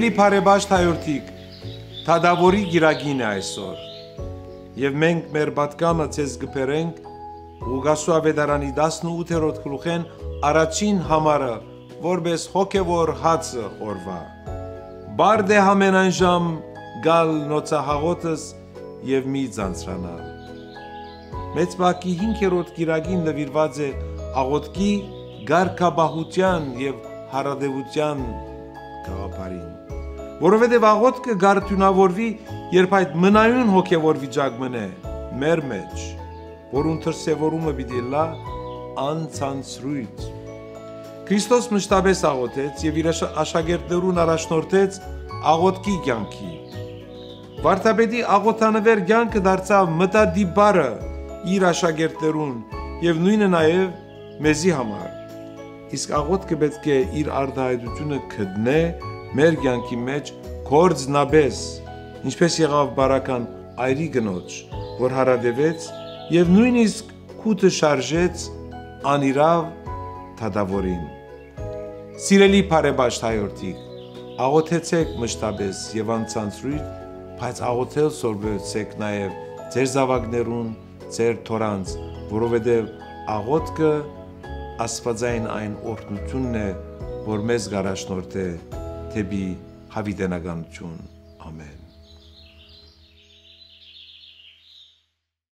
Սիրելի բարեպաշտ հայրիկ, Թադավորի գիրագին է այսօր, և մենք մեր պատգամը ձեզ կբերենք Ղուկասու ավետարանի 18-րդ գլուխեն առաջին համարը, որպես հոգևոր հացը օրվա։ Բարդ է ամենայն ժամ գալ նոցահաղորդս և մի ձանձրանալ։ Մեծ բակի 5-րդ գիրագին նվիրված է աղոթքի կարգապահության և հարատևության գաղափարին, որովհետև աղոթքը գարդյունավորվի, երբ այդ մնայուն հոգևոր վիճակ մնե մեր մեջ, որուն դրսևորումը պիտի լա անցանցրույթ։ Քրիստոս մշտապես աղոթեց և իր աշակերտներուն առաջնորդեց աղոթքի կյանքի։ Վարդապետի աղոթանվեր կյանքը դարձավ մտադիպարը իր աշակերտներուն և նույնը նաև մեզի համար։ Իսկ աղոթքը պետք է իր արտահայտությունը գտնե մեր կյանքի մեջ գործնապես, ինչպես եղավ բարական այրի կնոջ, որ հարատևեց և նույնիսկ կուտը շարժեց անիրավ թադավորին։ Սիրելի բարեպաշտ հայրիկ, աղոթեցեք մշտապես և անցանցրույթ, բայց աղոթել սովորեցեք նաև ձեր զավակներուն, ձեր թորանց, որովհետև աղոթքը աստվածային այն օրհնությունն է, որ մեզ կառաջնորդի դեպի հավիտենականություն։ Ամեն։